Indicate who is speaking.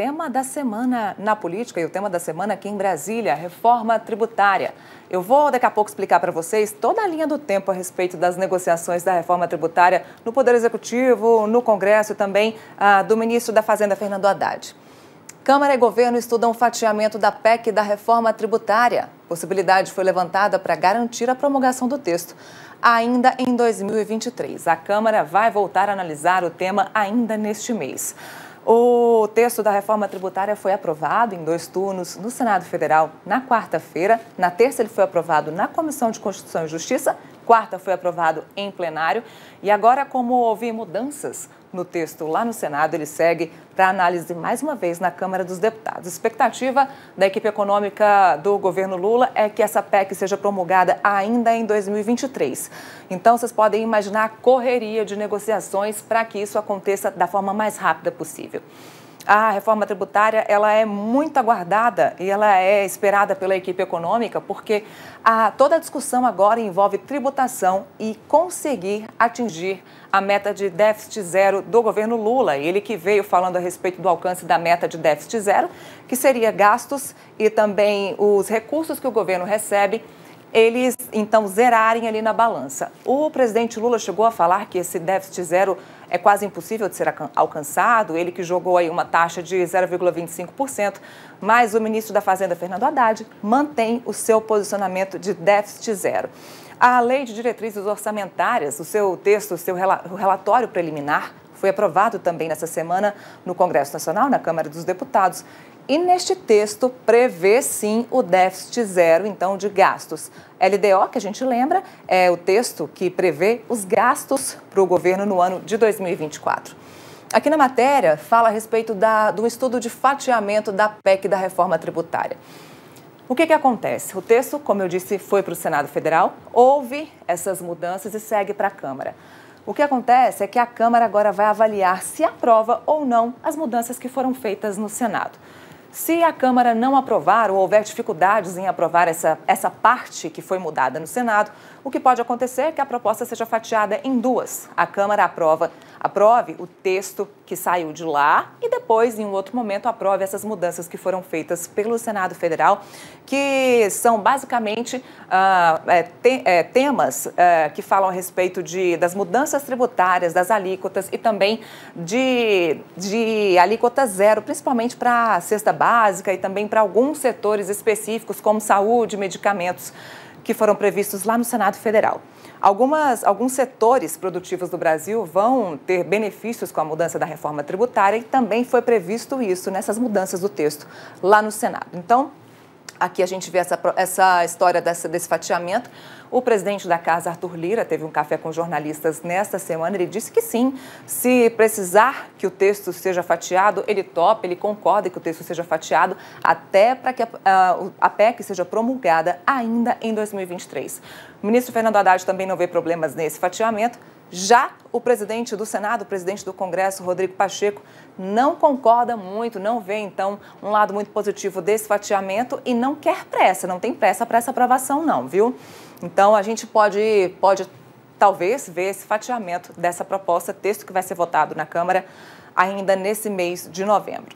Speaker 1: tema da semana na política e o tema da semana aqui em Brasília, reforma tributária. Eu vou daqui a pouco explicar para vocês toda a linha do tempo a respeito das negociações da reforma tributária no Poder Executivo, no Congresso e também do ministro da Fazenda, Fernando Haddad. Câmara e governo estudam o fatiamento da PEC da reforma tributária. Possibilidade foi levantada para garantir a promulgação do texto ainda em 2023. A Câmara vai voltar a analisar o tema ainda neste mês. O texto da reforma tributária foi aprovado em 2 turnos no Senado Federal na quarta-feira. Na terça ele foi aprovado na Comissão de Constituição e Justiça. Quarta foi aprovado em plenário. E agora, como houve mudanças no texto lá no Senado, ele segue para análise mais uma vez na Câmara dos Deputados. A expectativa da equipe econômica do governo Lula é que essa PEC seja promulgada ainda em 2023. Então, vocês podem imaginar a correria de negociações para que isso aconteça da forma mais rápida possível. A reforma tributária ela é muito aguardada e ela é esperada pela equipe econômica porque toda a discussão agora envolve tributação e conseguir atingir a meta de déficit zero do governo Lula. Ele que veio falando a respeito do alcance da meta de déficit zero, que seria gastos e também os recursos que o governo recebe, eles então zerarem ali na balança. O presidente Lula chegou a falar que esse déficit zero é quase impossível de ser alcançado, ele que jogou aí uma taxa de 0,25%, mas o ministro da Fazenda, Fernando Haddad, mantém o seu posicionamento de déficit zero. A Lei de Diretrizes Orçamentárias, o seu texto, o relatório preliminar, foi aprovado também nessa semana no Congresso Nacional, na Câmara dos Deputados. E neste texto prevê, sim, o déficit zero, então, de gastos. LDO, que a gente lembra, é o texto que prevê os gastos para o governo no ano de 2024. Aqui na matéria, fala a respeito do estudo de fatiamento da PEC da reforma tributária. O que acontece? O texto, como eu disse, foi para o Senado Federal, houve essas mudanças e segue para a Câmara. O que acontece é que a Câmara agora vai avaliar se aprova ou não as mudanças que foram feitas no Senado. Se a Câmara não aprovar ou houver dificuldades em aprovar essa parte que foi mudada no Senado, o que pode acontecer é que a proposta seja fatiada em 2. A Câmara aprove o texto que saiu de lá e depois, em um outro momento, aprove essas mudanças que foram feitas pelo Senado Federal, que são basicamente temas que falam a respeito das mudanças tributárias, das alíquotas e também de alíquota zero, principalmente para a cesta básica e também para alguns setores específicos, como saúde, medicamentos, que foram previstos lá no Senado Federal. Alguns setores produtivos do Brasil vão ter benefícios com a mudança da reforma tributária e também foi previsto isso nessas mudanças do texto lá no Senado. Então, aqui a gente vê essa história desse fatiamento. O presidente da Casa, Arthur Lira, teve um café com jornalistas nesta semana. Ele disse que sim, se precisar que o texto seja fatiado, ele topa, ele concorda que o texto seja fatiado até para que a PEC seja promulgada ainda em 2023. O ministro Fernando Haddad também não vê problemas nesse fatiamento. Já o presidente do Senado, o presidente do Congresso, Rodrigo Pacheco, não concorda muito, não vê, então, um lado muito positivo desse fatiamento e não quer pressa, não tem pressa para essa aprovação não, viu? Então, a gente pode talvez ver esse fatiamento dessa proposta, texto que vai ser votado na Câmara ainda nesse mês de novembro.